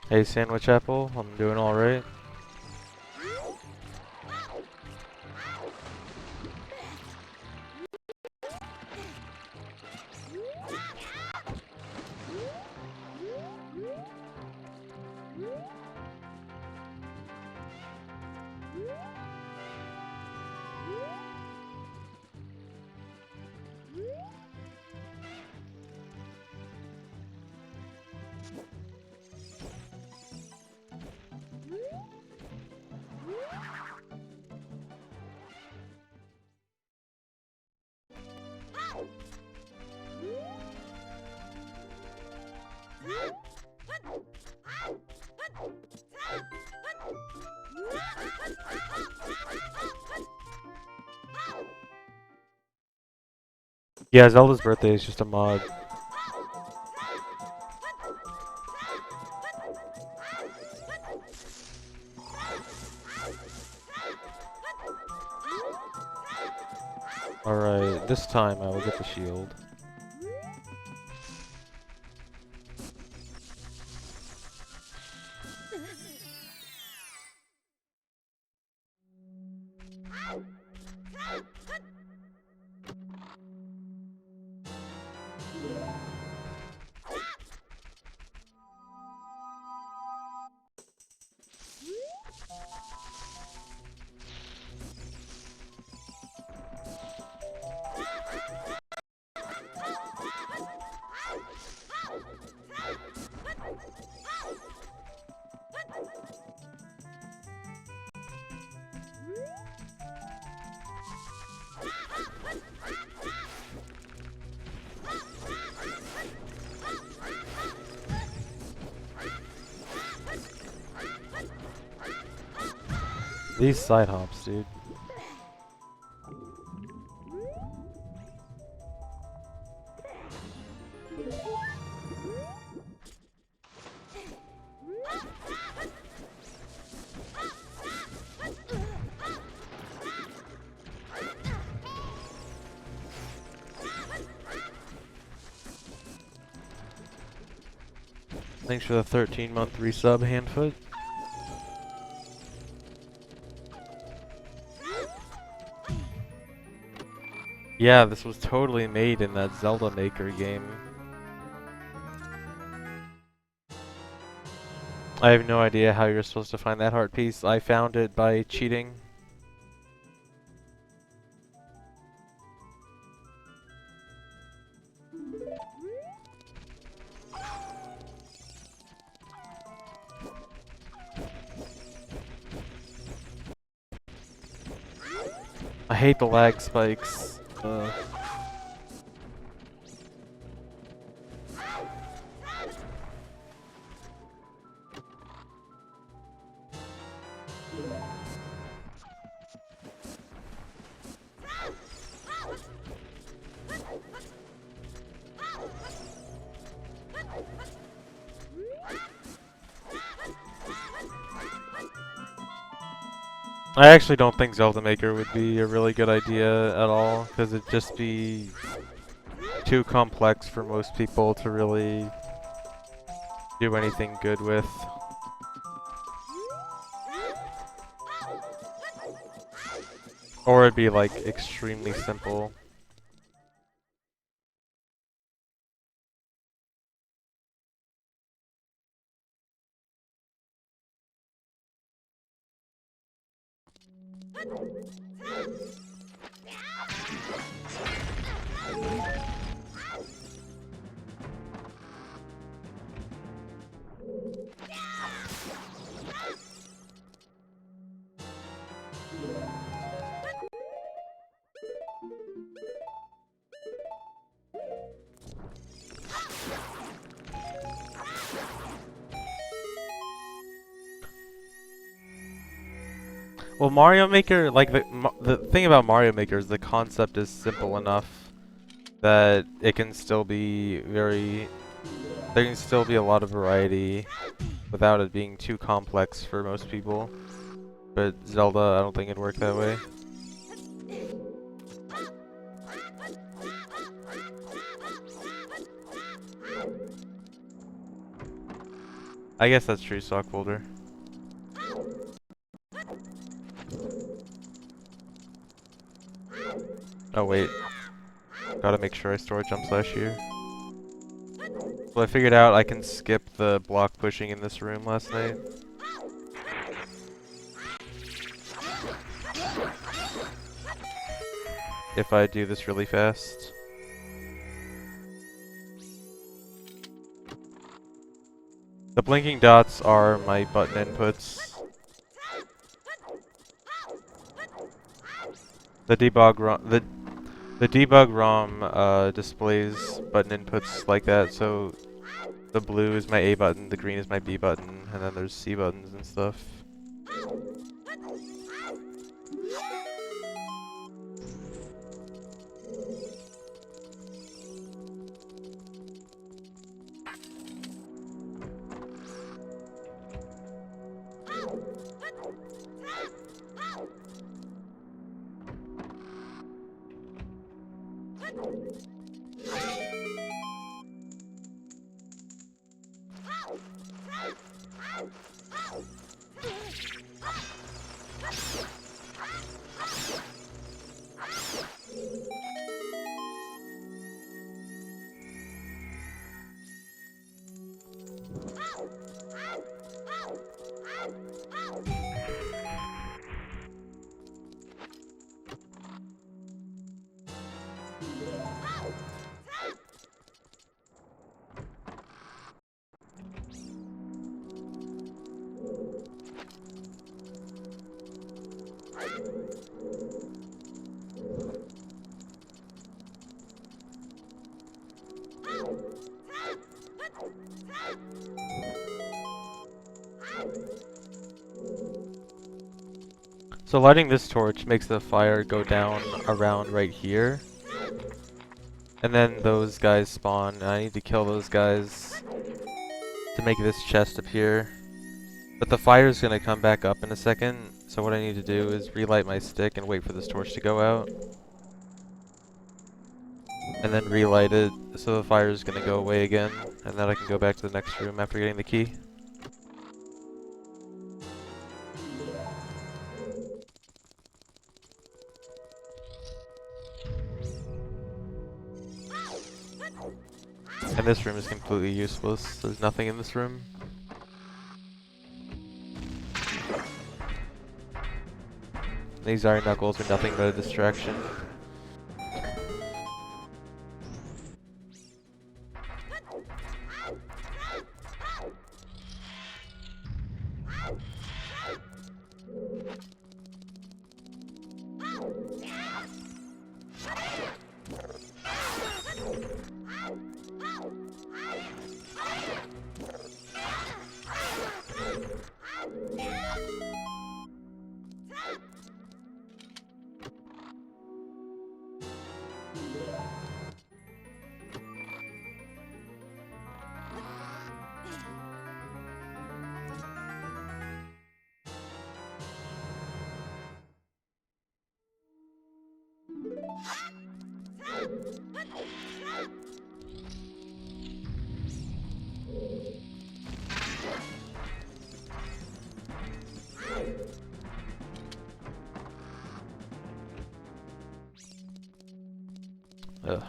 Hey, Sandwich Apple, I'm doing alright. Yeah, Zelda's birthday is just a mod. Alright, this time I will get the shield. These side hops, dude. Thanks for the 13-month resub, Handfoot. Yeah, this was totally made in that Zelda Maker game. I have no idea how you're supposed to find that heart piece. I found it by cheating. I hate the lag spikes. I actually don't think Zelda Maker would be a really good idea at all, because it'd just be too complex for most people to really do anything good with. Or it'd be like extremely simple. Well, Mario Maker, like the thing about Mario Maker is the concept is simple enough that it can still be very, there can still be a lot of variety without it being too complex for most people. But Zelda, I don't think it'd work that way. I guess that's true, Stockholder. Oh wait, gotta make sure I store jump slash here. So I figured out I can skip the block pushing in this room last night. If I do this really fast. The blinking dots are my button inputs. The debug ROM displays button inputs like that, so the blue is my A button, the green is my B button, and then there's C buttons and stuff. So lighting this torch makes the fire go down around right here. And then those guys spawn, and I need to kill those guys to make this chest appear. But the fire's gonna come back up in a second, so what I need to do is relight my stick and wait for this torch to go out. And then relight it, so the fire's gonna go away again, and then I can go back to the next room after getting the key. And this room is completely useless. There's nothing in this room. These iron knuckles are nothing but a distraction. Ugh.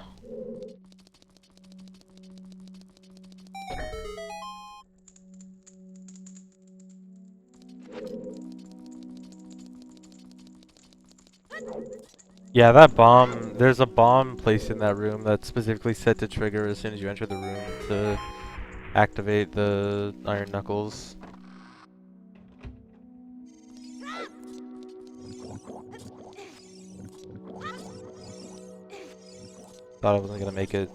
Yeah, that bomb, there's a bomb placed in that room that's specifically set to trigger as soon as you enter the room to activate the iron knuckles. Thought I wasn't gonna make it.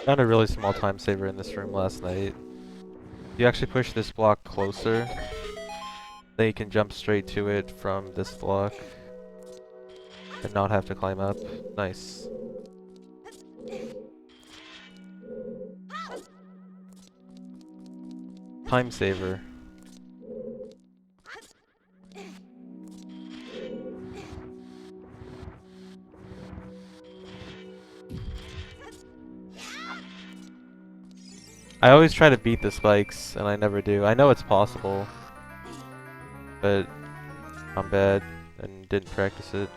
Found a really small time saver in this room last night. You actually push this block closer, then you can jump straight to it from this block and not have to climb up. Nice. Time saver. I always try to beat the spikes, and I never do. I know it's possible, but I'm bad and didn't practice it.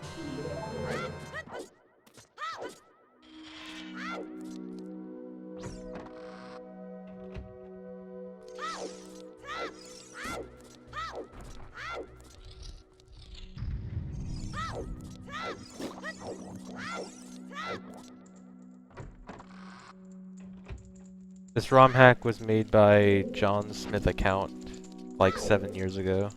This ROM hack was made by John Smith account like 7 years ago.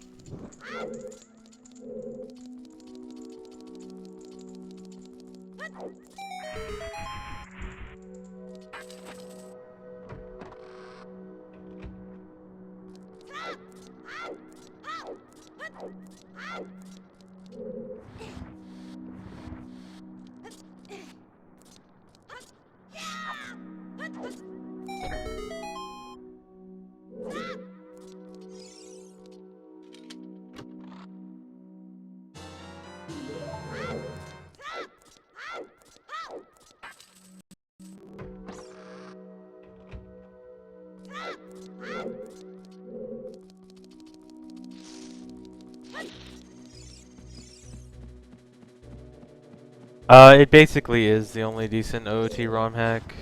It basically is the only decent OOT ROM hack,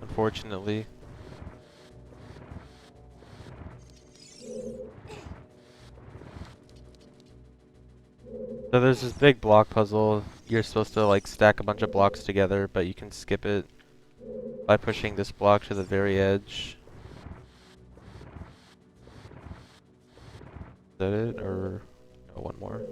unfortunately. So there's this big block puzzle. You're supposed to like stack a bunch of blocks together, but you can skip it by pushing this block to the very edge. Is that it? Or no, one more?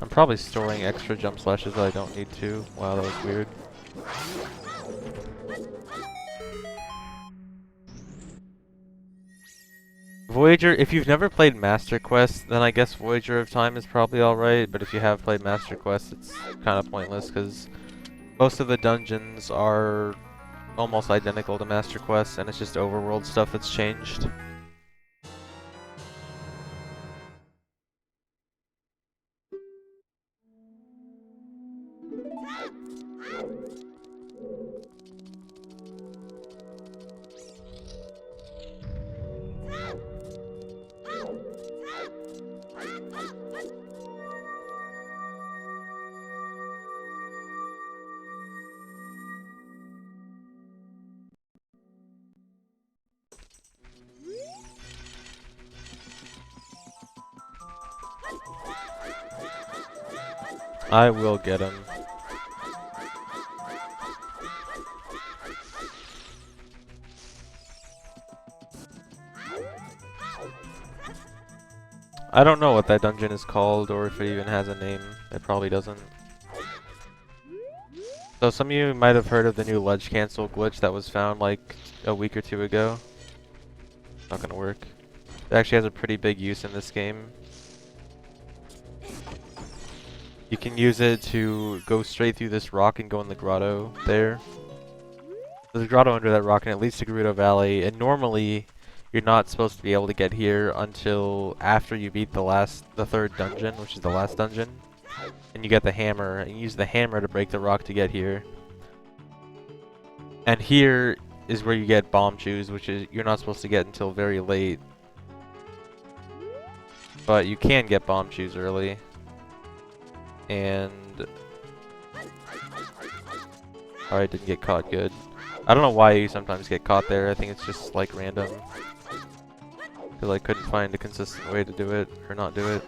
I'm probably storing extra jump slashes that I don't need to. Wow, that was weird. Voyager, if you've never played Master Quest, then I guess Voyager of Time is probably alright, but if you have played Master Quest, it's kind of pointless, because most of the dungeons are almost identical to Master Quest, and it's just overworld stuff that's changed. I will get him. I don't know what that dungeon is called, or if it even has a name. It probably doesn't. So some of you might have heard of the new ledge cancel glitch that was found like a week or two ago. Not gonna work. It actually has a pretty big use in this game. You can use it to go straight through this rock and go in the grotto there. There's a grotto under that rock and it leads to Gerudo Valley, and normally you're not supposed to be able to get here until after you beat the third dungeon, which is the last dungeon. And you get the hammer, and you use the hammer to break the rock to get here. And here is where you get bomb shoes, which is you're not supposed to get until very late. But you can get bomb shoes early. And Or I didn't get caught good. I don't know why you sometimes get caught there. I think it's just like random. Because I couldn't find a consistent way to do it or not do it.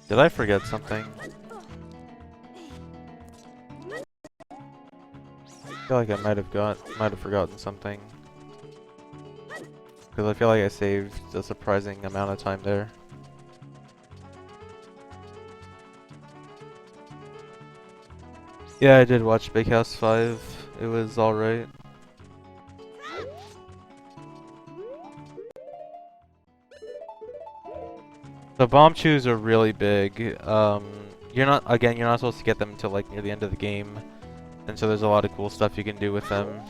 Did I forget something? I feel like I might have forgotten something. Because I feel like I saved a surprising amount of time there. Yeah, I did watch Big House 5. It was alright. The bomb chews are really big. You're not supposed to get them until like near the end of the game. And so there's a lot of cool stuff you can do with them.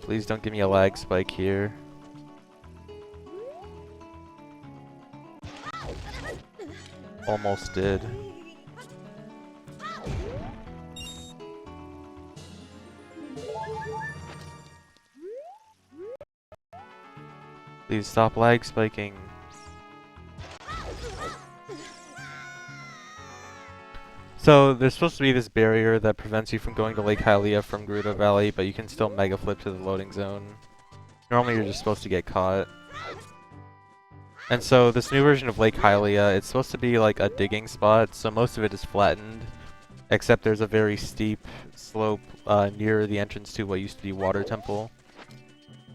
Please don't give me a lag spike here. Almost did. Please stop lag spiking. So there's supposed to be this barrier that prevents you from going to Lake Hylia from Gerudo Valley, but you can still mega flip to the loading zone. Normally you're just supposed to get caught. And so this new version of Lake Hylia, it's supposed to be like a digging spot, so most of it is flattened, except there's a very steep slope near the entrance to what used to be Water Temple,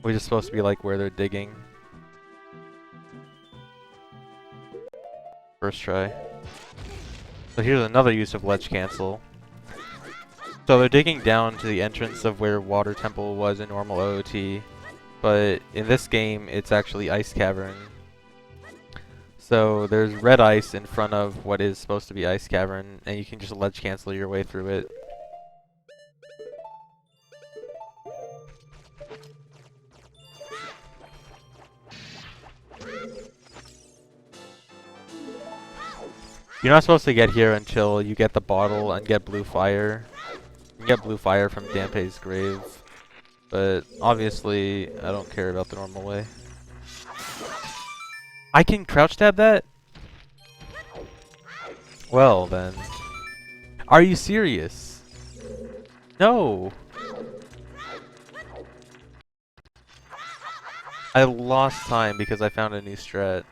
which is supposed to be like where they're digging. First try. So here's another use of ledge cancel. So they're digging down to the entrance of where Water Temple was in normal OOT, but in this game it's actually Ice Cavern. So there's red ice in front of what is supposed to be Ice Cavern, and you can just ledge cancel your way through it. You're not supposed to get here until you get the bottle and get blue fire. You can get blue fire from Dampé's grave, but obviously I don't care about the normal way. I can crouch stab that? Well then. Are you serious? No! I lost time because I found a new strat.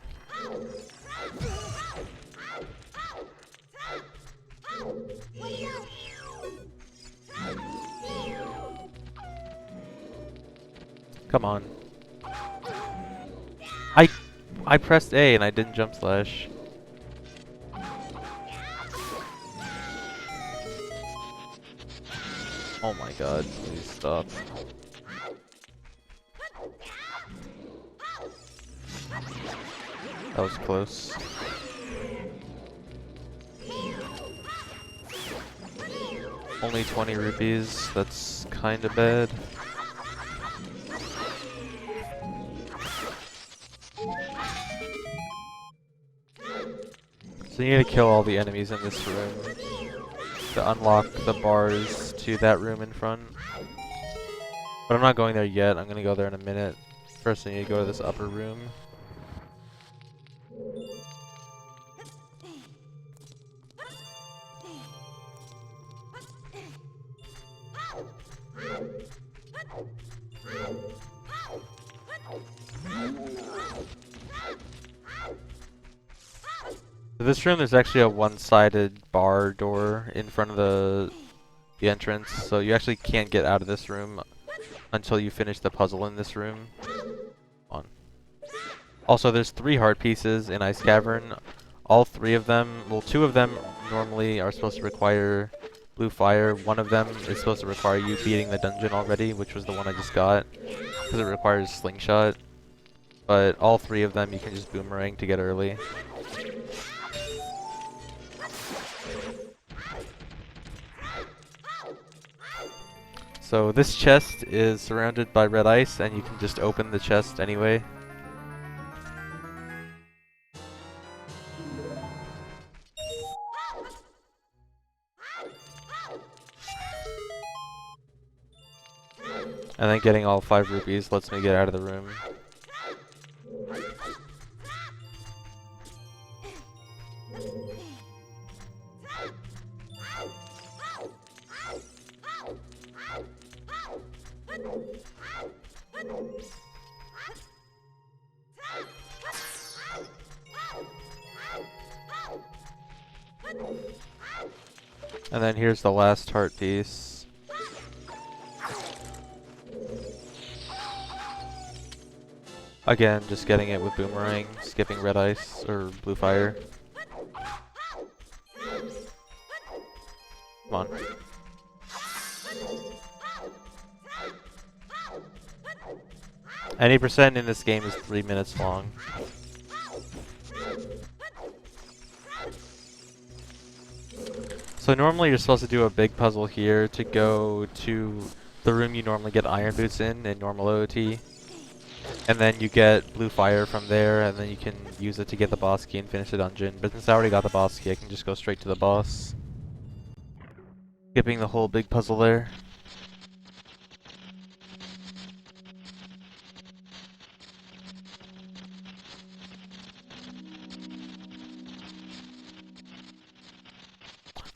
Come on. I pressed A and I didn't jump slash. Oh my god, please stop. That was close. Only 20 rupees, that's kinda bad. So you need to kill all the enemies in this room to unlock the bars to that room in front. But I'm not going there yet, I'm gonna go there in a minute. First I need to go to this upper room. So this room, there's actually a one-sided bar door in front of the entrance, so you actually can't get out of this room until you finish the puzzle in this room. On. Also, there's 3 heart pieces in Ice Cavern. All 3 of them, well, 2 of them normally are supposed to require blue fire. 1 of them is supposed to require you beating the dungeon already, which was the one I just got. because it requires slingshot. But all 3 of them you can just boomerang to get early. So this chest is surrounded by red ice, and you can just open the chest anyway. And then getting all 5 rupees lets me get out of the room. And then here's the last heart piece. Again, just getting it with boomerang, skipping red ice or blue fire. Come on. Any percent in this game is 3 minutes long. So normally you're supposed to do a big puzzle here to go to the room you normally get iron boots in normal OOT. And then you get blue fire from there, and then you can use it to get the boss key and finish the dungeon. But since I already got the boss key, I can just go straight to the boss. Skipping the whole big puzzle there.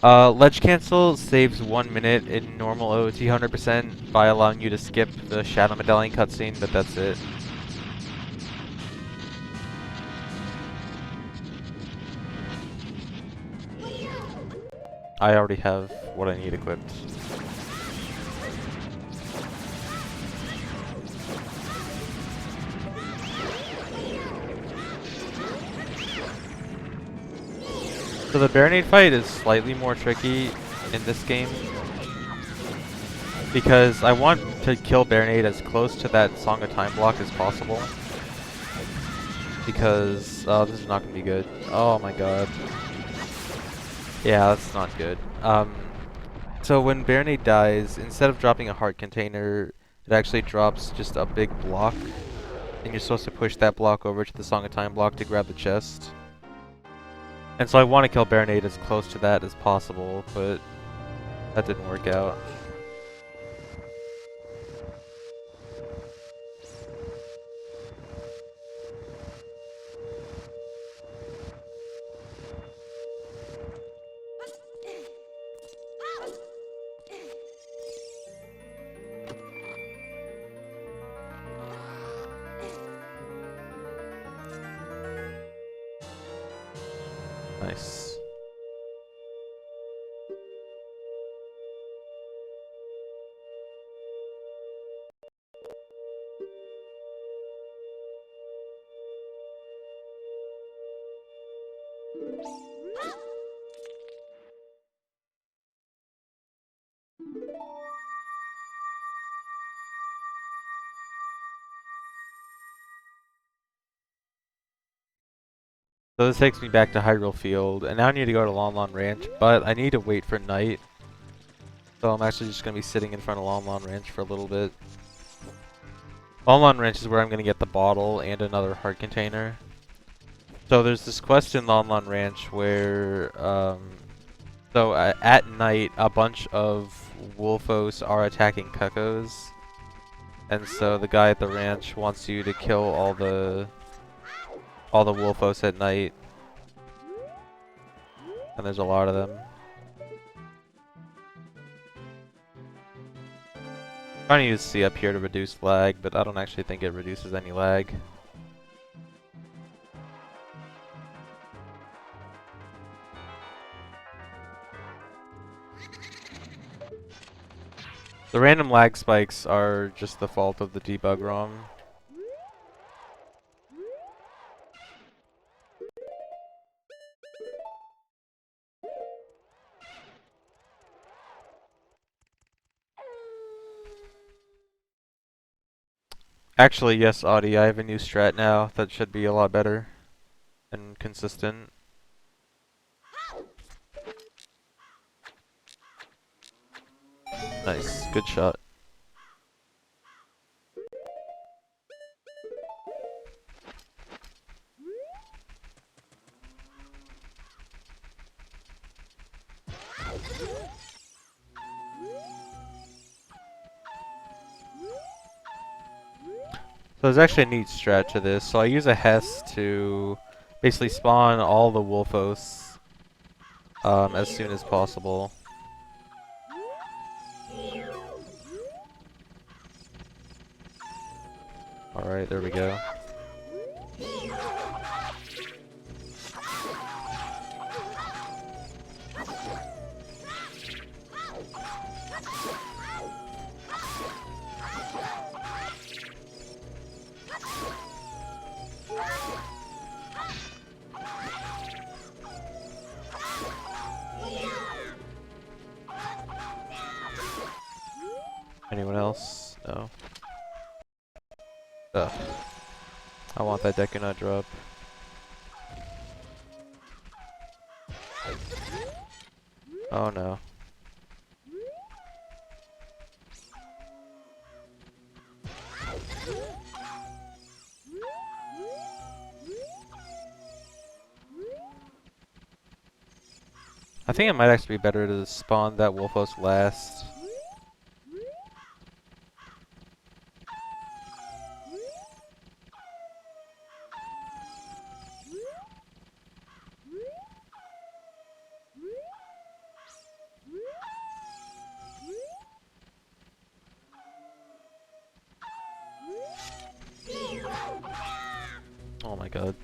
Ledge cancel saves 1 minute in normal OOT 100% by allowing you to skip the Shadow Medallion cutscene, but that's it. I already have what I need equipped. So the Baronade fight is slightly more tricky in this game because I want to kill Baronade as close to that Song of Time block as possible. Because, this is not going to be good. Oh my god. Yeah, that's not good. So when Baronade dies, instead of dropping a heart container, it actually drops just a big block. And you're supposed to push that block over to the Song of Time block to grab the chest. And so I want to kill Baronade as close to that as possible, but that didn't work out. Nice. So this takes me back to Hyrule Field, and now I need to go to Lon Lon Ranch, but I need to wait for night. So I'm actually just going to be sitting in front of Lon Lon Ranch for a little bit. Lon Lon Ranch is where I'm going to get the bottle and another heart container. So there's this quest in Lon Lon Ranch where, at night, a bunch of Wolfos are attacking Cuckoos. And so the guy at the ranch wants you to kill all the Wolfos at night. And there's a lot of them. I'm trying to use C up here to reduce lag, but I don't actually think it reduces any lag. The random lag spikes are just the fault of the debug ROM. Actually, yes, Audie, I have a new strat now that should be a lot better and consistent. Nice, good shot. So there's actually a neat strat to this. So I use a Hess to basically spawn all the Wolfos as soon as possible. Alright, there we go. Anyone else? No. Ugh. I want that Deku Nut drop. Oh no. I think it might actually be better to spawn that Wolfos last. Oh my god.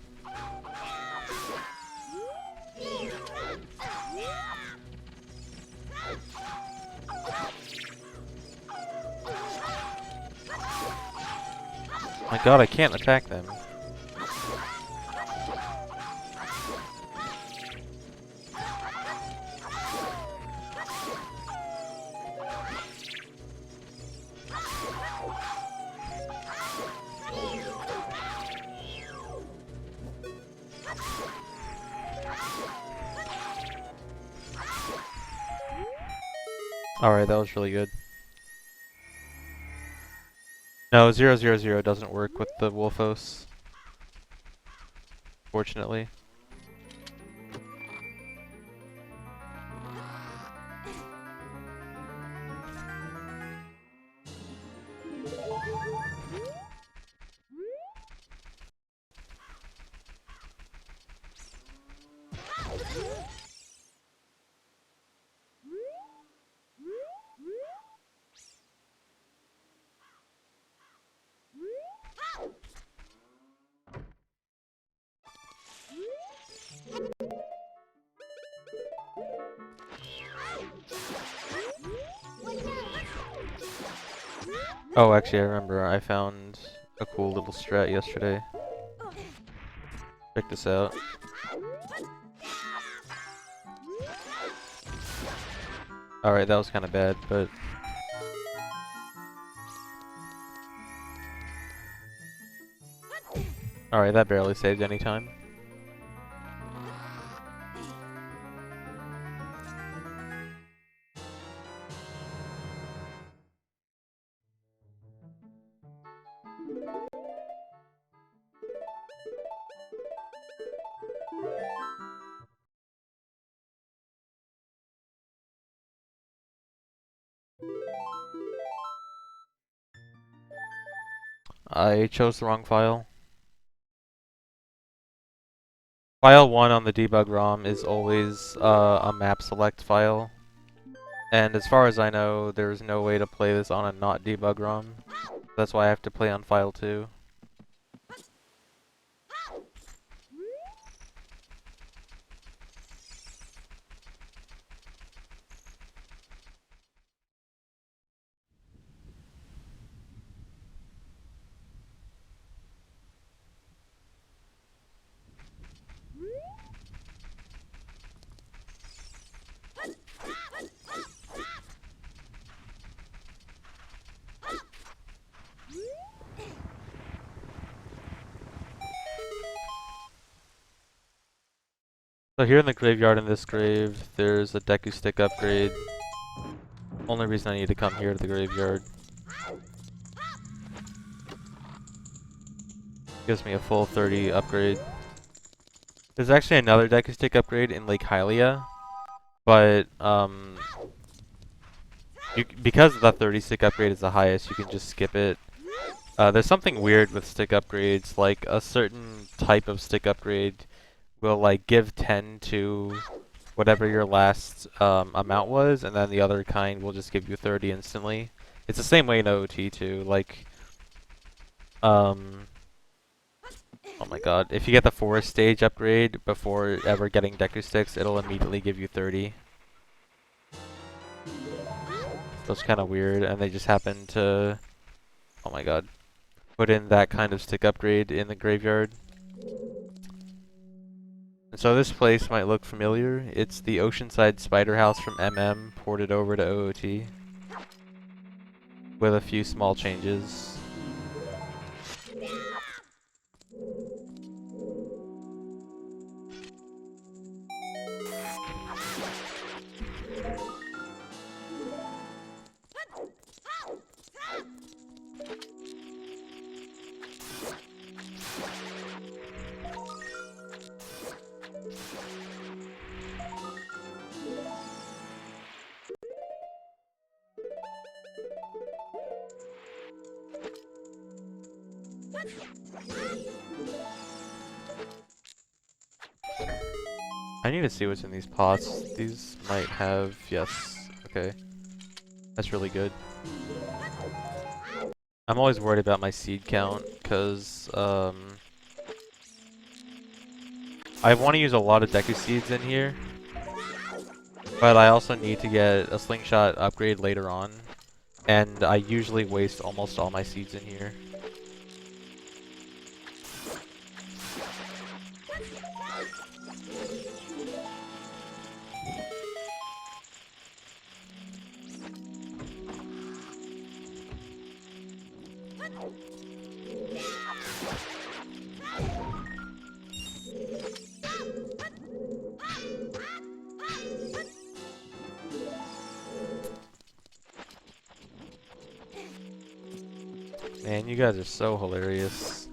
My god, I can't attack them. Alright, that was really good. No, 000 doesn't work with the Wolfos. Fortunately. Oh, actually, I remember I found a cool little strat yesterday. Check this out. Alright, that was kind of bad, but... Alright, that barely saved any time. I chose the wrong file. File 1 on the debug ROM is always a map select file. And as far as I know, there's no way to play this on a not debug ROM. That's why I have to play on file 2. So here in the graveyard in this grave, there's a Deku Stick upgrade. Only reason I need to come here to the graveyard. Gives me a full 30 upgrade. There's actually another Deku Stick upgrade in Lake Hylia, but because the 30 stick upgrade is the highest, you can just skip it. There's something weird with stick upgrades, like a certain type of stick upgrade will like give 10 to whatever your last amount was, and then the other kind will just give you 30 instantly. It's the same way in OOT too, like, oh my god, if you get the forest stage upgrade before ever getting Deku Sticks, it'll immediately give you 30. So it's kind of weird, and they just happen to, oh my god, put in that kind of stick upgrade in the graveyard. And so this place might look familiar. It's the Oceanside Spider House from MM ported over to OOT with a few small changes. I need to see what's in these pots. These might have, yes, okay. That's really good. I'm always worried about my seed count, because, I want to use a lot of Deku Seeds in here, but I also need to get a Slingshot upgrade later on, and I usually waste almost all my seeds in here. Man, you guys are so hilarious.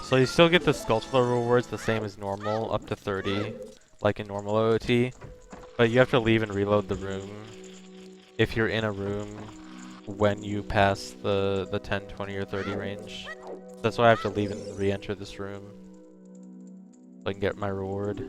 So you still get the Sculptural rewards the same as normal, up to 30, like in normal OOT, but you have to leave and reload the room if you're in a room when you pass the 10, 20, or 30 range. That's why I have to leave and re-enter this room so I can get my reward.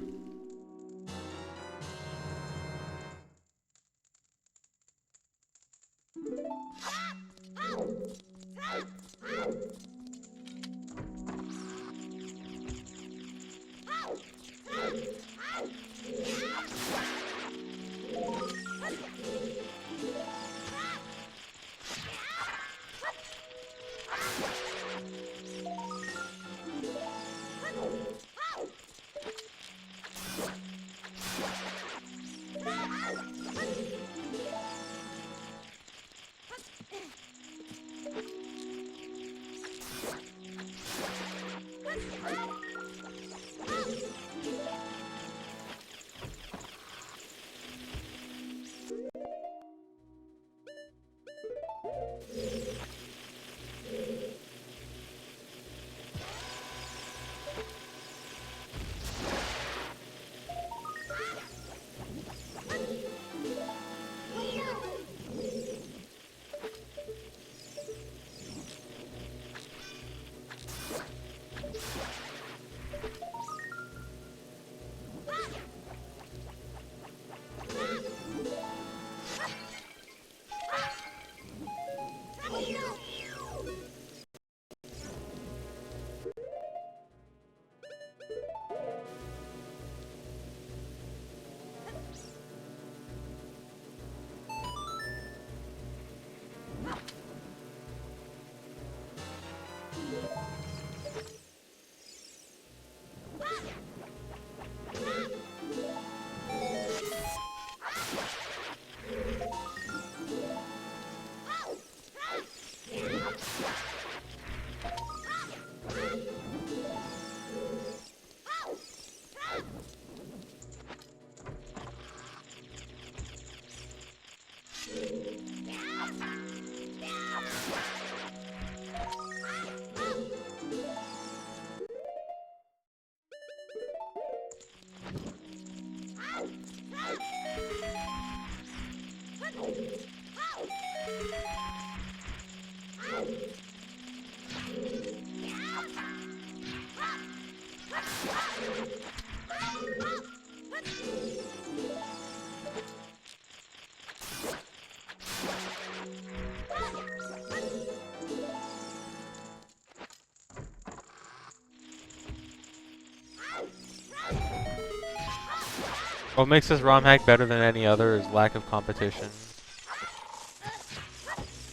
What makes this ROM hack better than any other is lack of competition.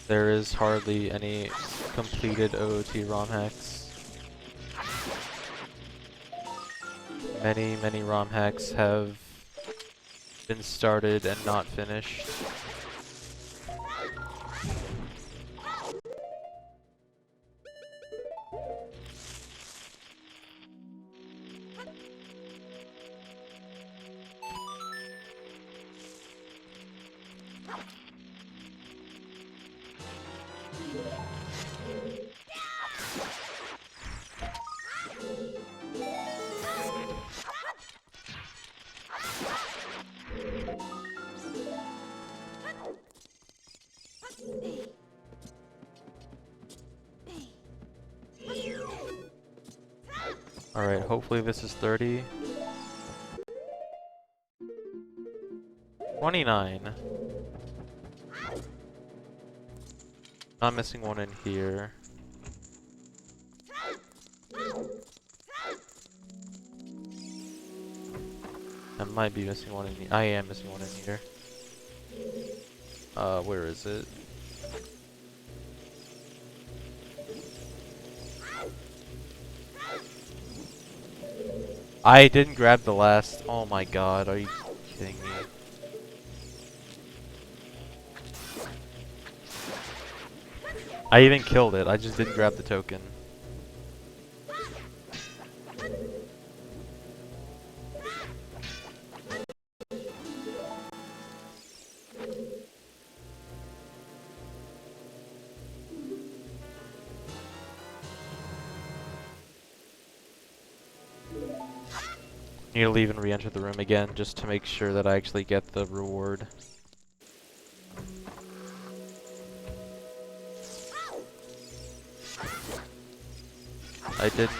There is hardly any completed OOT ROM hacks. Many ROM hacks have been started and not finished. Alright, hopefully this is 30. 29. Not missing one in here. I might be missing one in here. I am missing one in here. Where is it? I didn't grab the last. Oh my god, are you kidding me? I even killed it, I just didn't grab the token. Need to leave and re-enter the room again just to make sure that I actually get the reward. I didn't.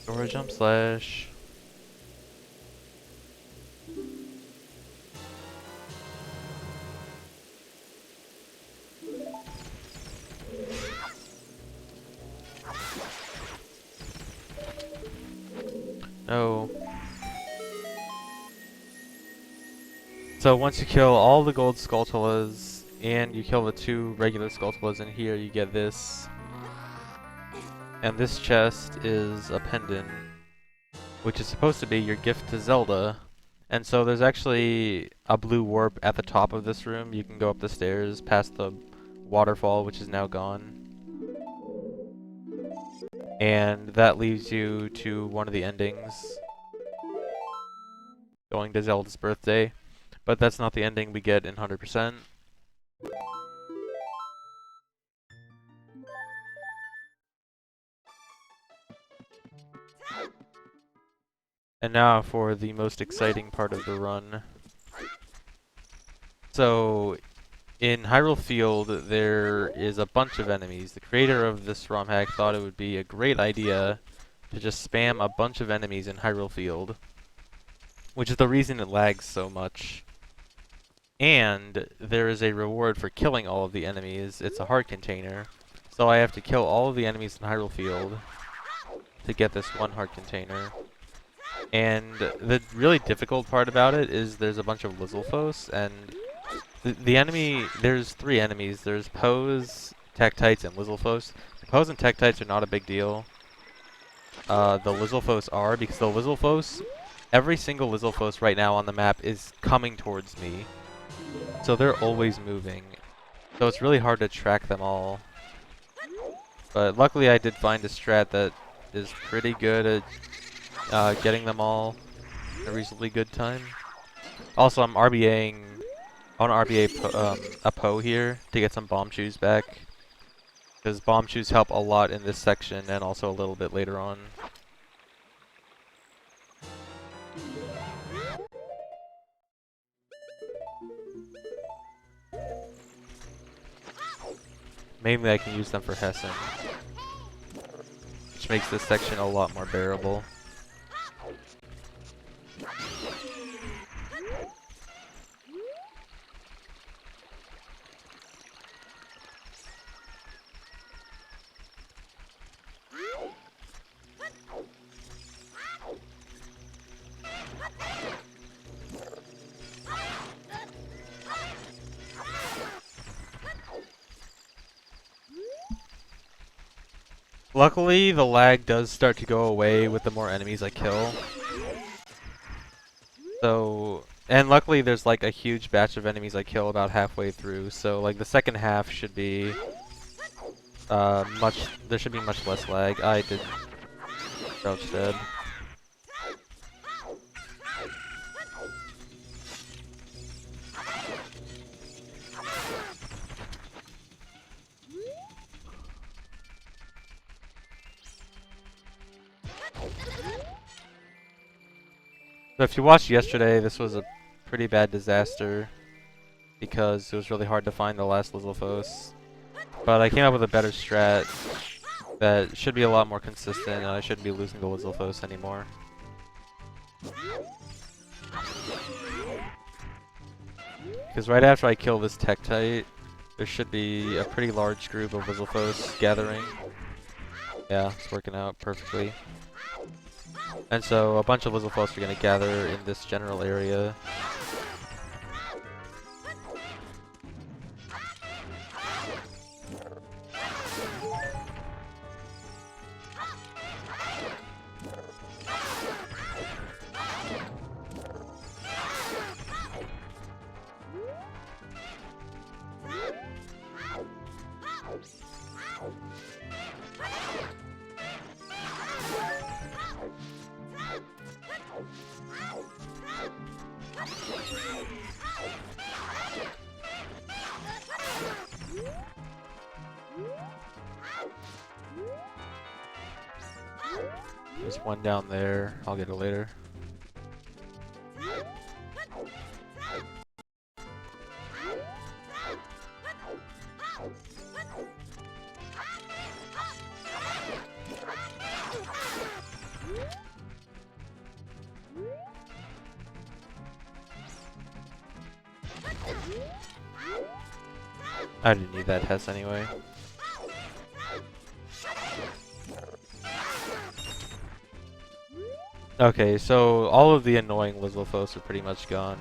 Or a jump slash. No. So once you kill all the gold Skulltulas and you kill the 2 regular Skulltulas in here, you get this. And this chest is a pendant, which is supposed to be your gift to Zelda. And so there's actually a blue warp at the top of this room. You can go up the stairs past the waterfall, which is now gone. And that leads you to one of the endings, going to Zelda's birthday. But that's not the ending we get in 100%. And now for the most exciting part of the run. So, in Hyrule Field, there is a bunch of enemies. The creator of this ROM hack thought it would be a great idea to just spam a bunch of enemies in Hyrule Field, which is the reason it lags so much. And there is a reward for killing all of the enemies. It's a heart container. So I have to kill all of the enemies in Hyrule Field to get this one heart container. And the really difficult part about it is there's a bunch of Lizalfos, and the enemy, there's 3 enemies. There's Pose, Tektites, and Lizalfos. The Pose and Tektites are not a big deal. The Lizalfos are, because the Lizalfos, every single Lizalfos right now on the map is coming towards me. So they're always moving. So it's really hard to track them all. But luckily I did find a strat that is pretty good at getting them all in a reasonably good time. Also, I'm RBAing. I want to RBA a Poe here to get some bomb shoes back, because bomb shoes help a lot in this section and also a little bit later on. Mainly I can use them for Hessen, which makes this section a lot more bearable. Luckily, the lag does start to go away with the more enemies I kill. So, and luckily there's like a huge batch of enemies I kill about halfway through, so like the second half should be there should be much less lag. I did crouch dead. So if you watched yesterday, this was a pretty bad disaster because it was really hard to find the last Lizalfos. But I came up with a better strat that should be a lot more consistent, and I shouldn't be losing the Lizalfos anymore. Because right after I kill this Tektite, there should be a pretty large group of Lizalfos gathering. Yeah, it's working out perfectly. And so a bunch of Lizalfos are going to gather in this general area. There's one down there. I'll get it later. I didn't need that Hess anyway. Okay, so all of the annoying Lizalfos are pretty much gone.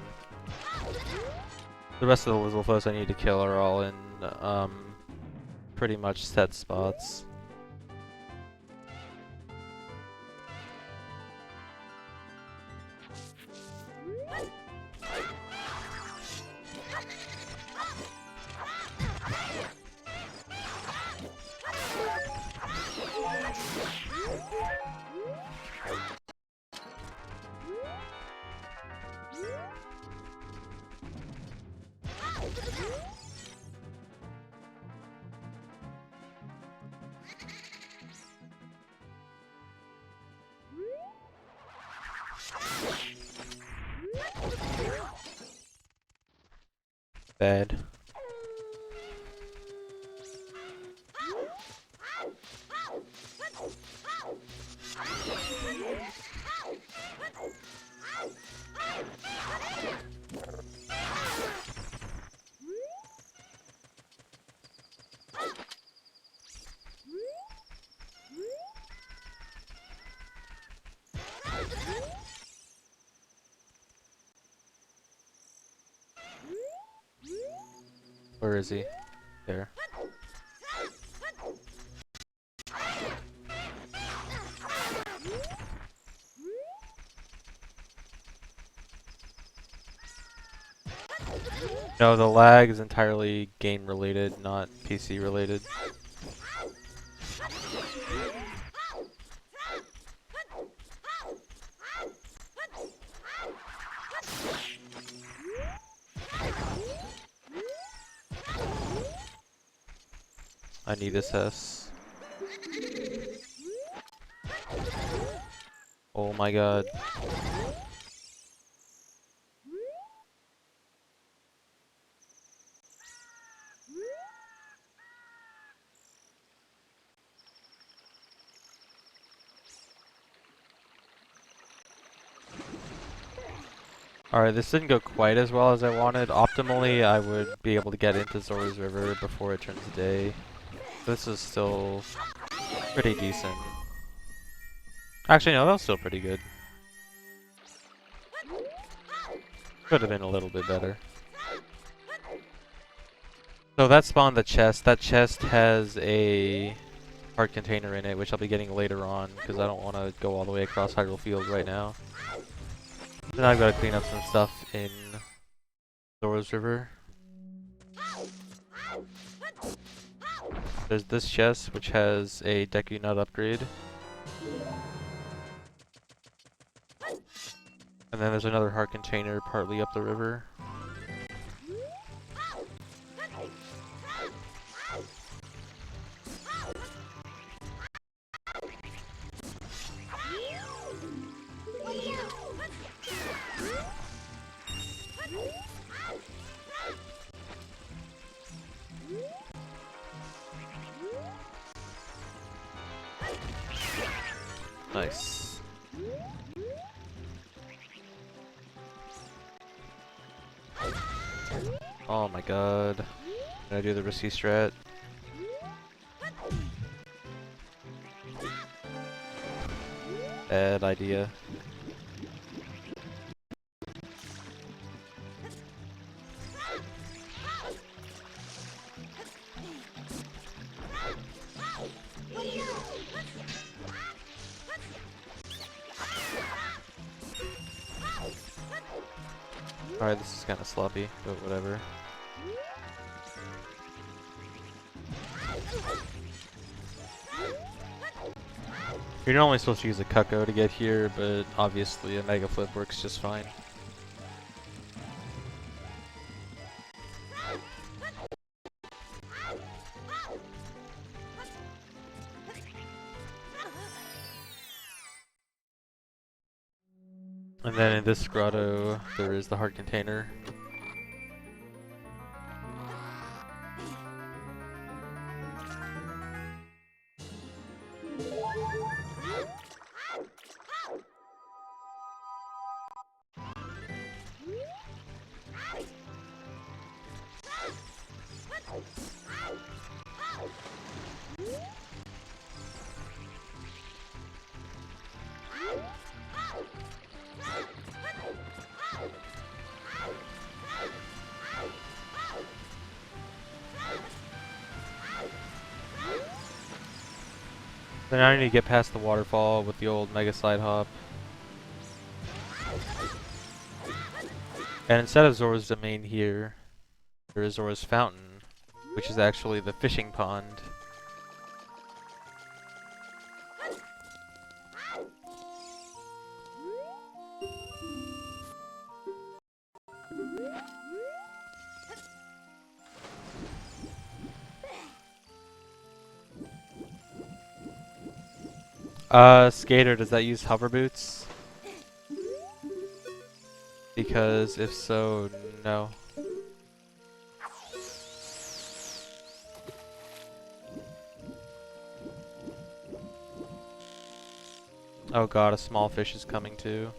The rest of the Lizalfos I need to kill are all in pretty much set spots. Bad. Where is he? There. No, the lag is entirely game related, not PC related. I need this S. Oh my god. Alright, this didn't go quite as well as I wanted. Optimally, I would be able to get into Zora's River before it turns day. This is still pretty decent. Actually, no, that was still pretty good. Could have been a little bit better. So that spawned the chest. That chest has a heart container in it, which I'll be getting later on, because I don't want to go all the way across Hyrule Field right now. Then I've got to clean up some stuff in Zora's River. There's this chest, which has a Deku Nut upgrade. And then there's another heart container partly up the river. Nice. Oh my god. Can I do the risky strat? Bad idea. Alright, this is kind of sloppy, but whatever. You're normally supposed to use a Cucko to get here, but obviously a Mega Flip works just fine. And then in this grotto, there is the heart container. Then I need to get past the waterfall with the old Mega Slide Hop. And instead of Zora's Domain here, there is Zora's Fountain, which is actually the fishing pond. Skater, does that use hover boots? Because if so, no. Oh god, a small fish is coming too.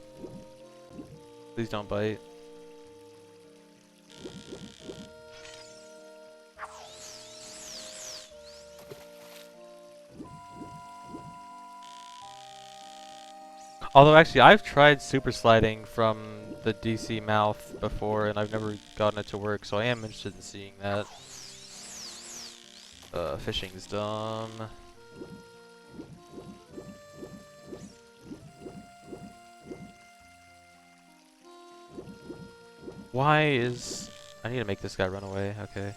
Please don't bite. Although actually, I've tried super sliding from the DC mouth before, and I've never gotten it to work, so I am interested in seeing that. Fishing's dumb. Why is... I need to make this guy run away, okay.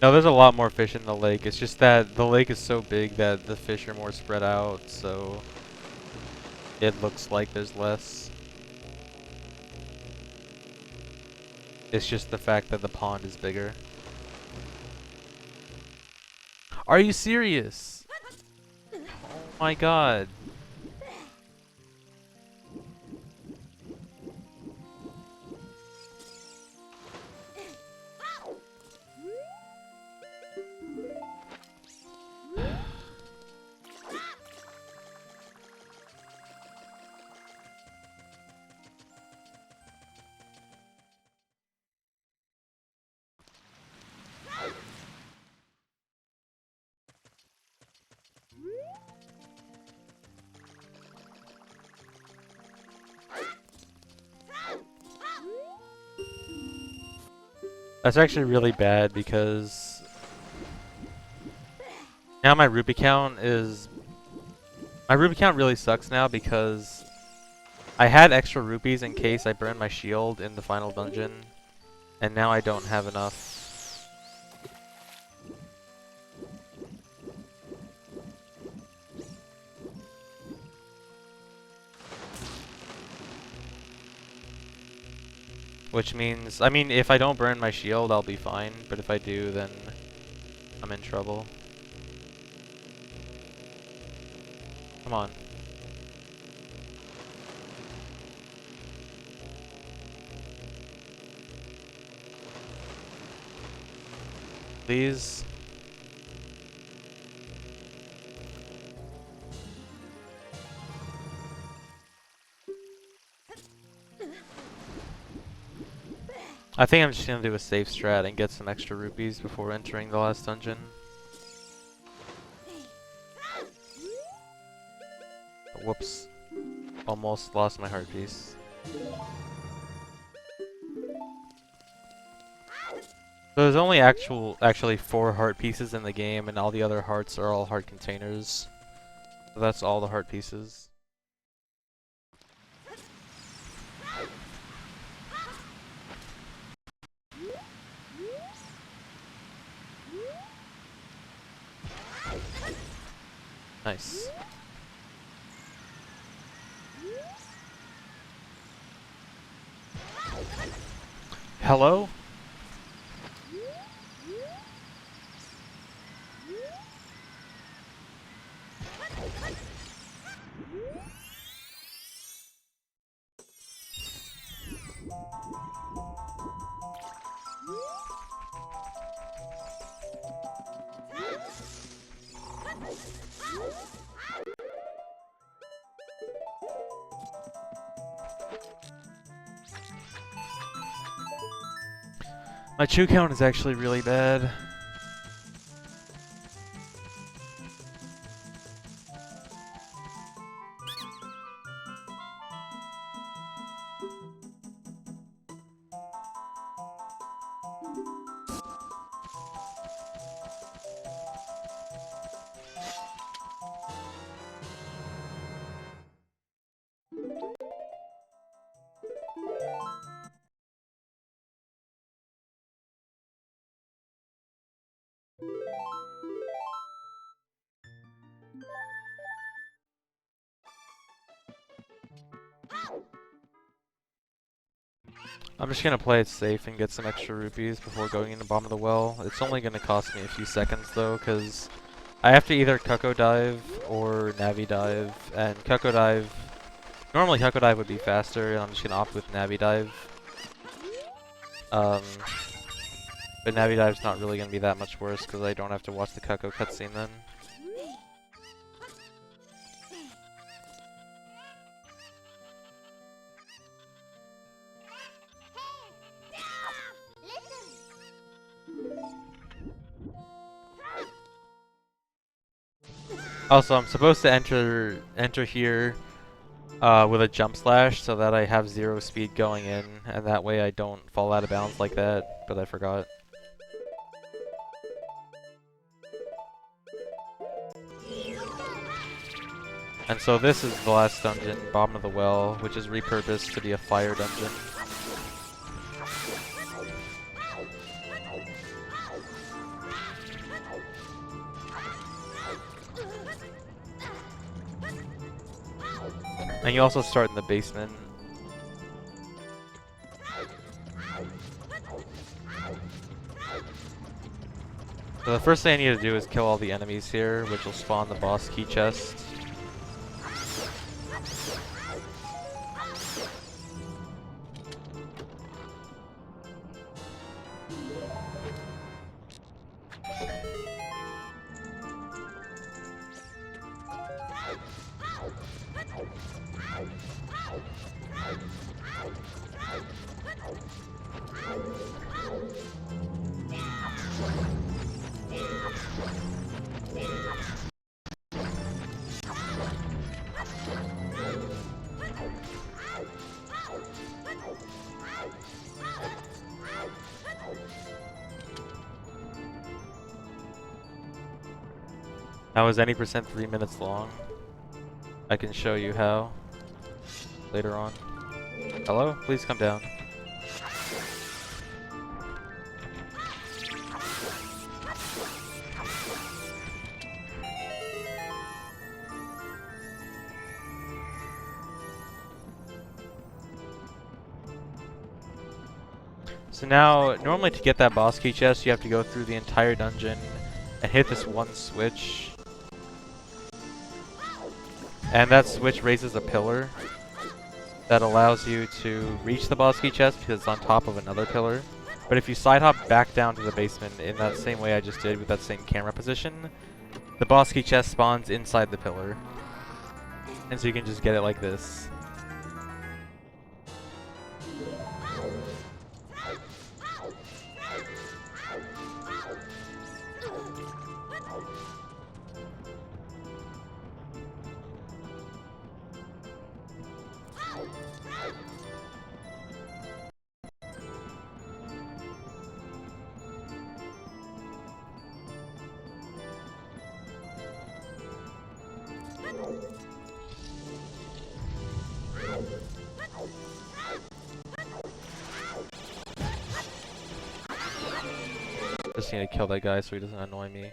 No, there's a lot more fish in the lake. It's just that the lake is so big that the fish are more spread out, so it looks like there's less. It's just the fact that the pond is bigger. Are you serious? Oh my god. That's actually really bad because now my rupee count is... My rupee count really sucks now because I had extra rupees in case I burned my shield in the final dungeon, and now I don't have enough. Which means, I mean, if I don't burn my shield, I'll be fine, but if I do, then I'm in trouble. Come on. Please. I think I'm just gonna do a safe strat and get some extra rupees before entering the last dungeon. Whoops. Almost lost my heart piece. So there's only actually 4 heart pieces in the game, and all the other hearts are all heart containers. So that's all the heart pieces. Nice. Hello? My chew count is actually really bad. I'm just gonna play it safe and get some extra rupees before going in the bottom of the well. It's only gonna cost me a few seconds though, because I have to either Cucco Dive or Navi Dive, and Cucco Dive... Normally Cucco Dive would be faster, and I'm just gonna opt with Navi Dive. But Navi Dive's not really gonna be that much worse, because I don't have to watch the Cucco cutscene then. Also, I'm supposed to enter here with a jump slash so that I have 0 speed going in, and that way I don't fall out of bounds like that, but I forgot. And so this is the last dungeon, bottom of the well, which is repurposed to be a fire dungeon. And you also start in the basement. So the first thing I need to do is kill all the enemies here, which will spawn the boss key chest. Now is any percent 3 minutes long? I can show you how later on. Hello? Please come down. So now, normally to get that boss key chest, you have to go through the entire dungeon and hit this one switch. And that switch raises a pillar that allows you to reach the boss key chest because it's on top of another pillar. But if you side hop back down to the basement in that same way I just did with that same camera position, the boss key chest spawns inside the pillar. And so you can just get it like this. Just need to kill that guy so he doesn't annoy me.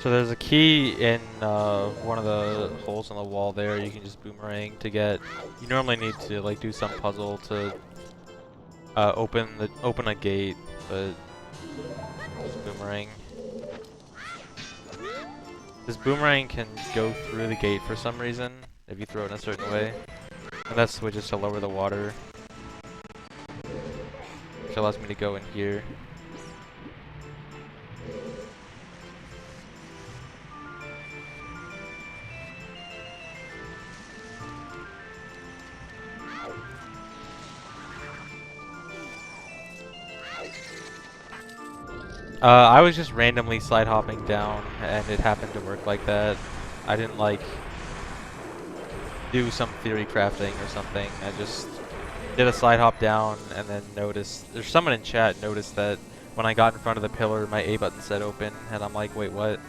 So there's a key in one of the holes in the wall there. You can just boomerang to get. You normally need to like do some puzzle to open a gate, but just boomerang. This boomerang can go through the gate for some reason if you throw it in a certain way. And that switches to lower the water, which allows me to go in here. I was just randomly side hopping down and it happened to work like that. I didn't like do some theory crafting or something. I just did a side hop down and then noticed, there's someone in chat noticed that when I got in front of the pillar my A button said open and I'm like, wait, what?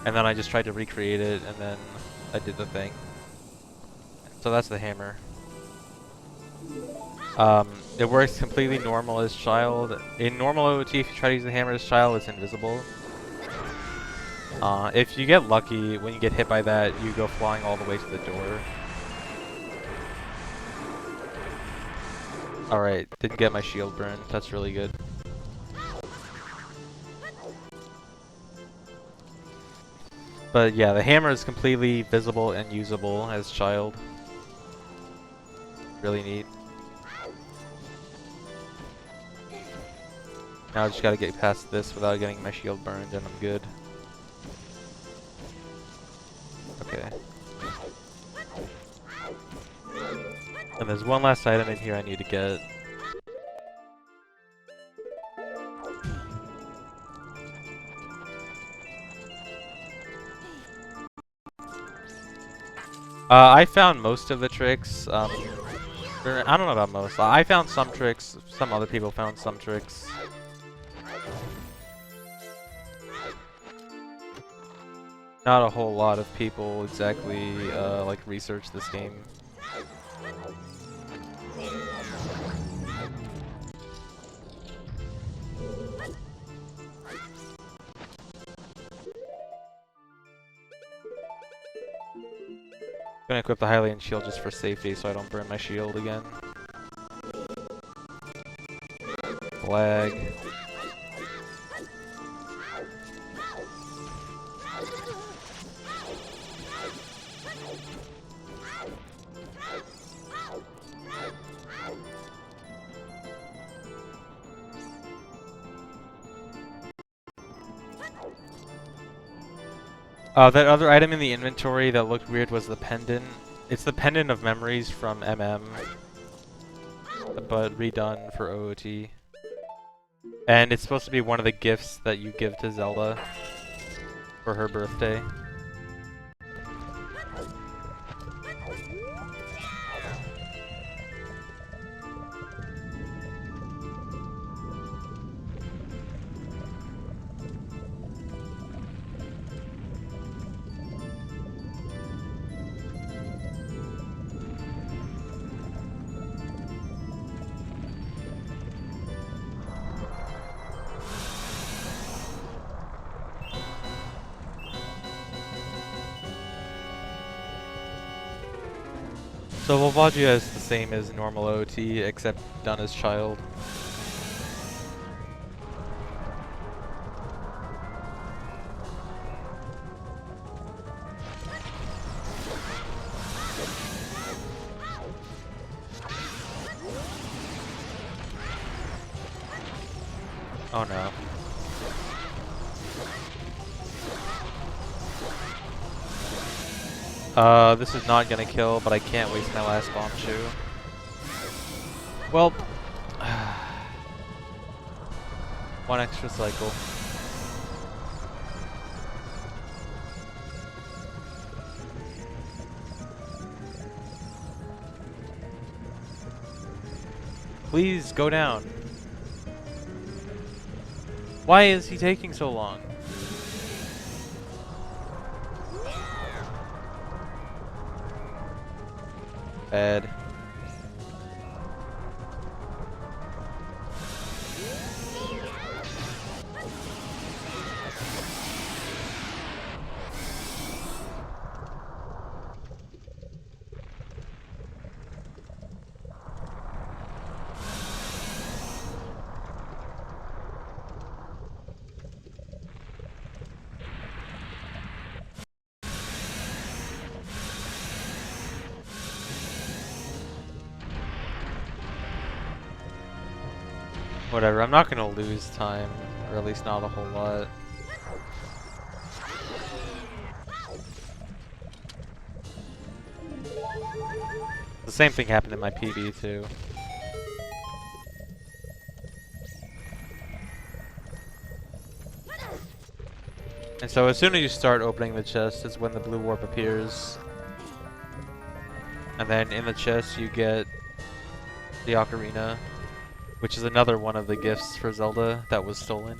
And then I just tried to recreate it and then I did the thing. So that's the hammer. It works completely normal as child. In normal OOT, if you try to use the hammer as child, it's invisible. If you get lucky, when you get hit by that, you go flying all the way to the door. Alright, didn't get my shield burned. That's really good. But yeah, the hammer is completely visible and usable as child. Really neat. Now I just gotta get past this without getting my shield burned and I'm good. Okay. And there's one last item in here I need to get. I found most of the tricks. I don't know about most. I found some tricks. Some other people found some tricks. Not a whole lot of people exactly like research this game. I'm gonna equip the Hylian shield just for safety so I don't burn my shield again. Flag. That other item in the inventory that looked weird was the pendant. It's the pendant of memories from MM, but redone for OOT. And it's supposed to be one of the gifts that you give to Zelda for her birthday. So Volvagia is the same as normal OT, except done as child. Oh no. This is not gonna kill, but I can't waste my last bomb shoe. Well, one extra cycle. Please go down. Why is he taking so long? Bad. Whatever, I'm not gonna lose time, or at least not a whole lot. The same thing happened in my PB too. And so as soon as you start opening the chest is when the blue warp appears. And then in the chest you get the ocarina, which is another one of the gifts for Zelda that was stolen.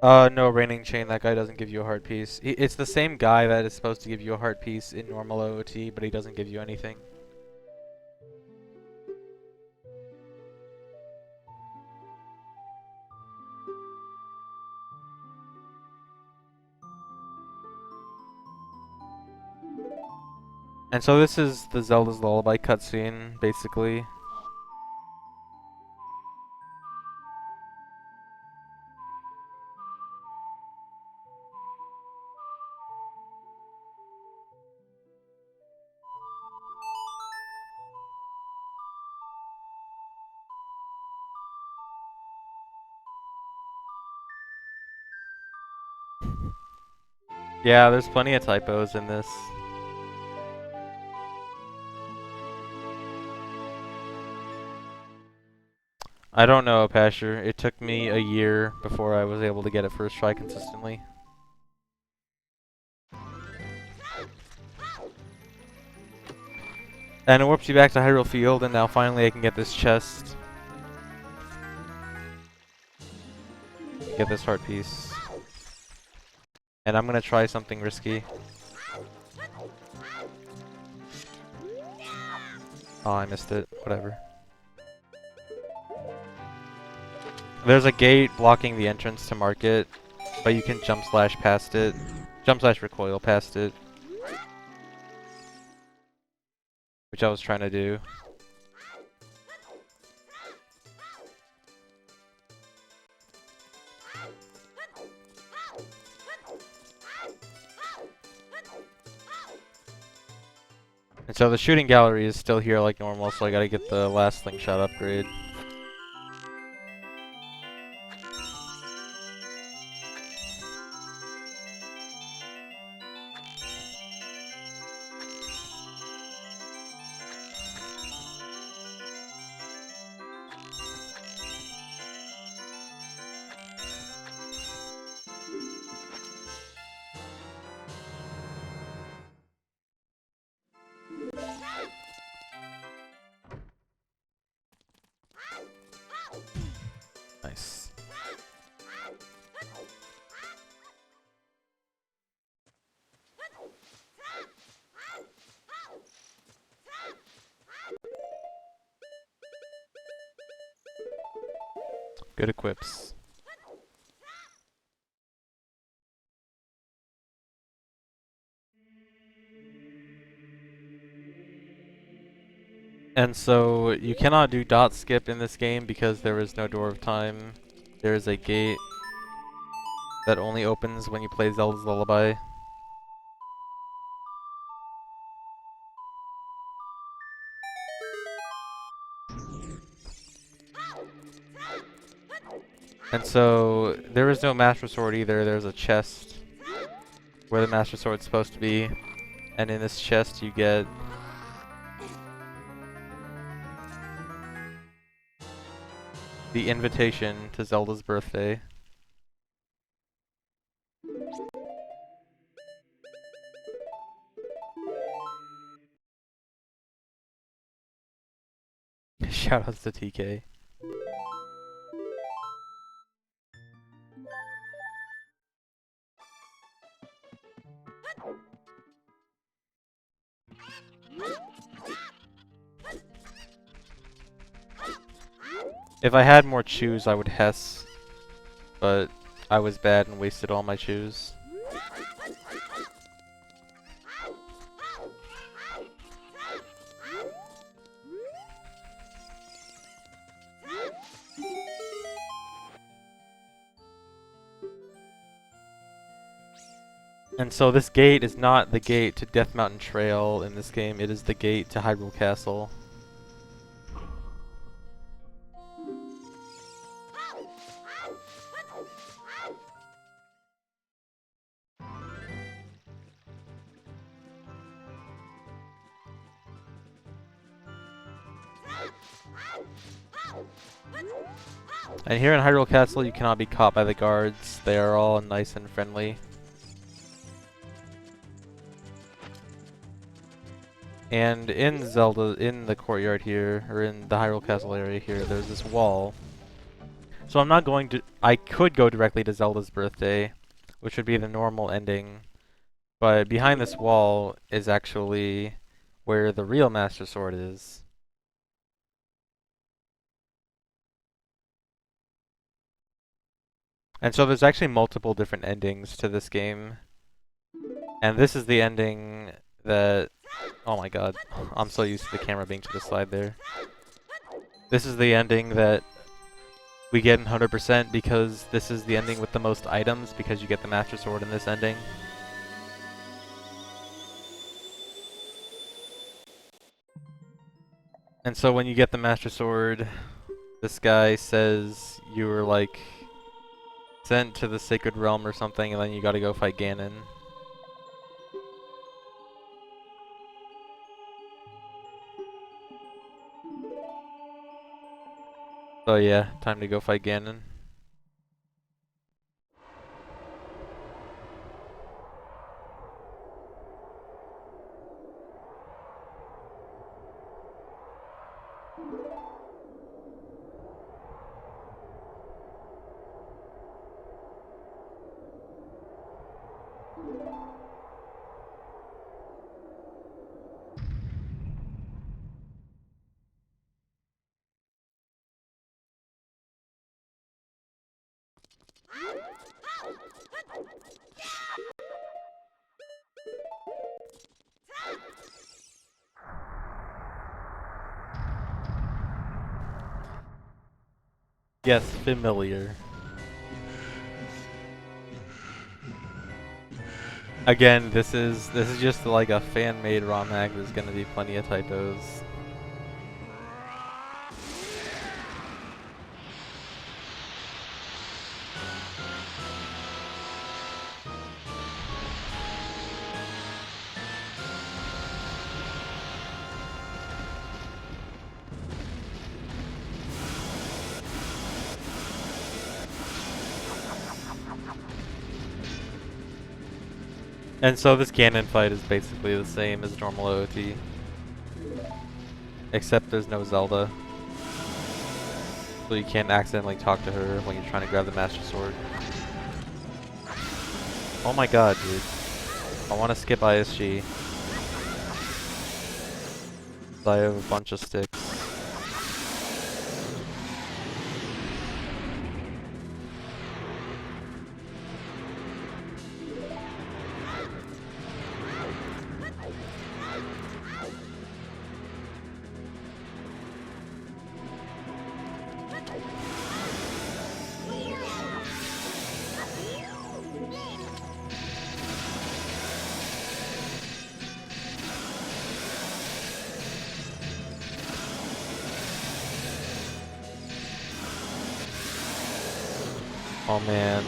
No, Raining Chain, that guy doesn't give you a heart piece. It's the same guy that is supposed to give you a heart piece in normal OOT, but he doesn't give you anything. And so this is the Zelda's Lullaby cutscene, basically. Yeah, there's plenty of typos in this. I don't know, Pasher. It took me a year before I was able to get it first try consistently. And it warps you back to Hyrule Field, and now finally I can get this chest. Get this heart piece. And I'm gonna try something risky. Oh, I missed it. Whatever. There's a gate blocking the entrance to Market, but you can jump slash past it. Jump slash recoil past it. Which I was trying to do. And so the shooting gallery is still here like normal, so I gotta get the last slingshot upgrade. Good equips. And so you cannot do dot skip in this game because there is no door of time. There is a gate that only opens when you play Zelda's Lullaby. And so there is no Master Sword either. There's a chest where the Master Sword's supposed to be. And in this chest you get the invitation to Zelda's birthday. Shoutouts to TK. If I had more chews, I would Hess, but I was bad and wasted all my chews. And so this gate is not the gate to Death Mountain Trail in this game, it is the gate to Hyrule Castle. And here in Hyrule Castle you cannot be caught by the guards, they are all nice and friendly. And in Zelda, in the courtyard here, or in the Hyrule Castle area here, there's this wall. So I'm not going to, I could go directly to Zelda's birthday, which would be the normal ending. But behind this wall is actually where the real Master Sword is. And so there's actually multiple different endings to this game. And this is the ending that... Oh my god, I'm so used to the camera being to the side there. This is the ending that we get in 100% because this is the ending with the most items because you get the Master Sword in this ending. And so when you get the Master Sword, this guy says you were like sent to the Sacred Realm or something and then you gotta go fight Ganon. So yeah, time to go fight Ganon. Yes, familiar. Again, this is just like a fan-made ROM hack. There's gonna be plenty of typos. And so this Ganon fight is basically the same as normal OOT. Except there's no Zelda. So you can't accidentally talk to her when you're trying to grab the Master Sword. Oh my god, dude. I want to skip ISG. I have a bunch of sticks. Oh man.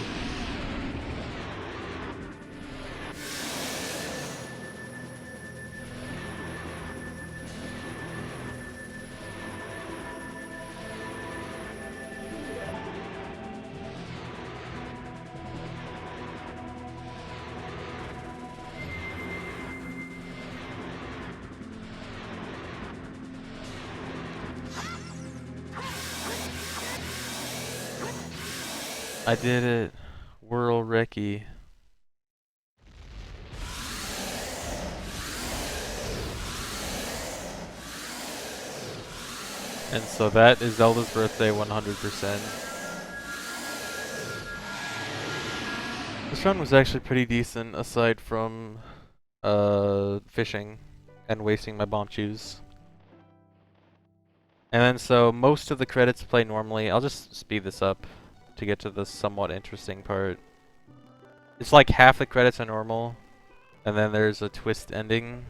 I did it. Whirl Ricky. And so that is Zelda's birthday 100%. This run was actually pretty decent aside from fishing and wasting my bomb chews. And then so most of the credits play normally. I'll just speed this up to get to the somewhat interesting part. It's like half the credits are normal, and then there's a twist ending.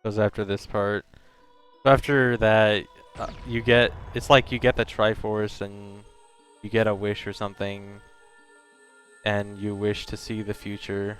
Goes after this part. So after that, you get, it's like you get the Triforce and you get a wish or something, and you wish to see the future.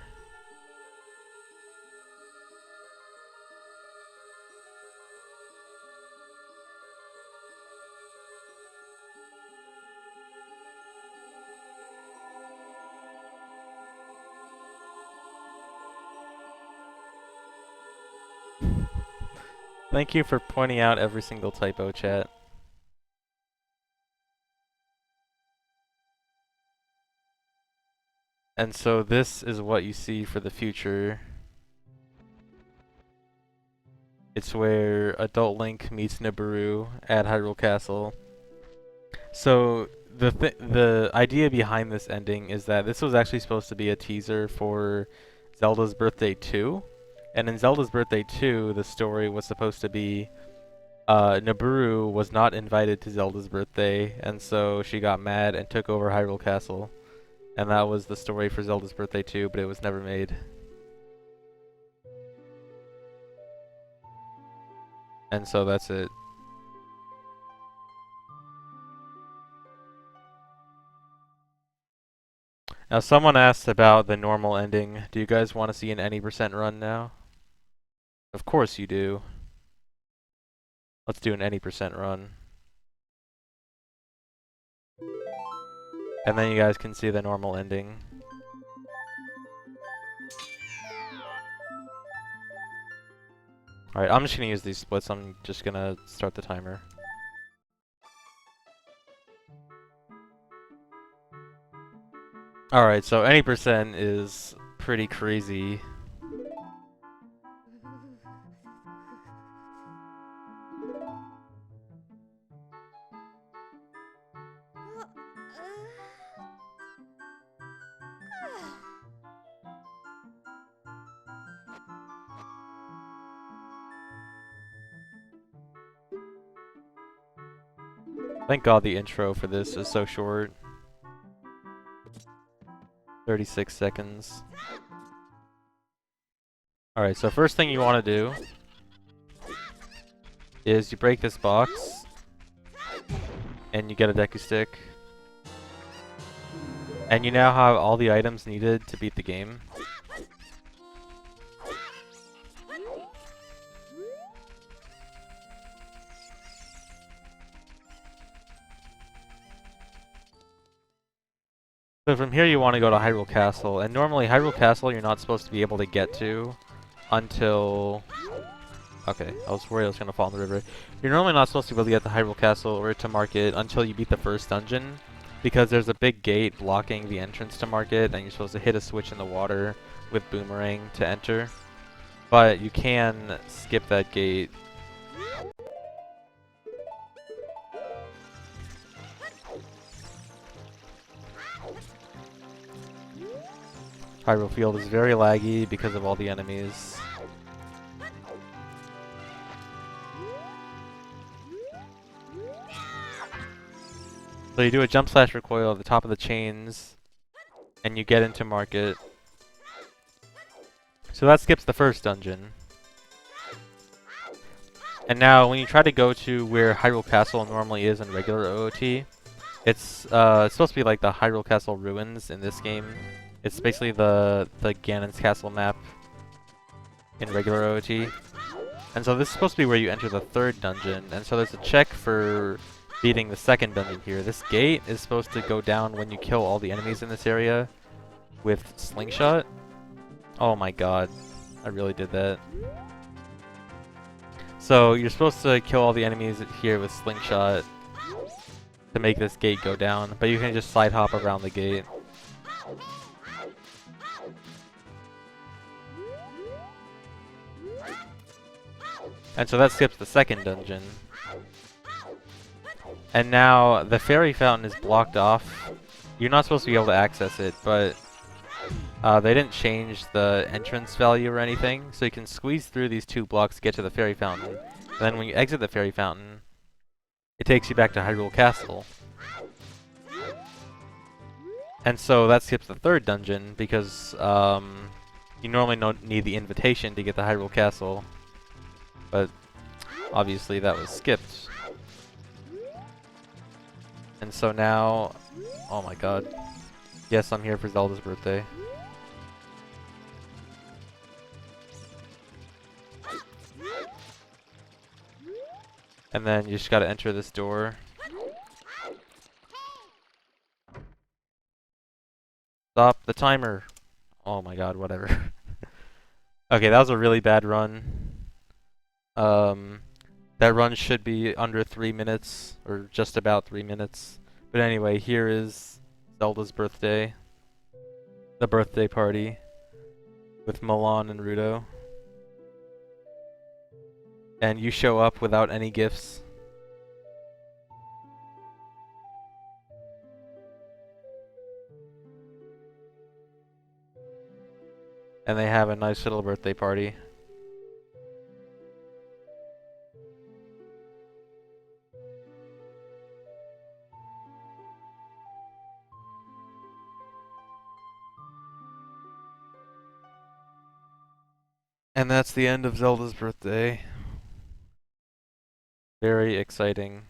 Thank you for pointing out every single typo, chat. And so this is what you see for the future. It's where adult Link meets Nibiru at Hyrule Castle. So the idea behind this ending is that this was actually supposed to be a teaser for Zelda's Birthday 2. And in Zelda's Birthday 2, the story was supposed to be Nibiru was not invited to Zelda's birthday, and so she got mad and took over Hyrule Castle. And that was the story for Zelda's Birthday 2, but it was never made. And so that's it. Now someone asked about the normal ending. Do you guys want to see an any % run now? Of course you do. Let's do an any % run. And then you guys can see the normal ending. Alright, I'm just gonna use these splits. I'm just gonna start the timer. Alright, so any % is pretty crazy. Thank God the intro for this is so short. 36 seconds. Alright, so first thing you want to do is you break this box and you get a Deku Stick. And you now have all the items needed to beat the game. So from here you want to go to Hyrule Castle, and normally Hyrule Castle you're not supposed to be able to get to until... Okay, I was worried I was going to fall in the river. You're normally not supposed to be able to get to Hyrule Castle or to Market until you beat the first dungeon, because there's a big gate blocking the entrance to Market, and you're supposed to hit a switch in the water with Boomerang to enter. But you can skip that gate. Hyrule Field is very laggy because of all the enemies. So you do a jump slash recoil at the top of the chains, and you get into Market. So that skips the first dungeon. And now, when you try to go to where Hyrule Castle normally is in regular OOT, it's supposed to be like the Hyrule Castle ruins in this game. It's basically the Ganon's Castle map in regular OOT. And so this is supposed to be where you enter the third dungeon, and so there's a check for beating the second dungeon here. This gate is supposed to go down when you kill all the enemies in this area with Slingshot. Oh my god, I really did that. So you're supposed to kill all the enemies here with Slingshot to make this gate go down, but you can just side hop around the gate. And so that skips the second dungeon. And now the fairy fountain is blocked off. You're not supposed to be able to access it, but they didn't change the entrance value or anything, so you can squeeze through these 2 blocks to get to the fairy fountain. And then when you exit the fairy fountain, it takes you back to Hyrule Castle. And so that skips the third dungeon because you normally don't need the invitation to get to Hyrule Castle. But obviously that was skipped. And so now, oh my god. Yes, I'm here for Zelda's birthday. And then you just gotta enter this door. Stop the timer. Oh my god, whatever. Okay, that was a really bad run. That run should be under 3 minutes, or just about 3 minutes. But anyway, here is Zelda's birthday. The birthday party with Milan and Rudo. And you show up without any gifts. And they have a nice little birthday party. And that's the end of Zelda's birthday. Very exciting.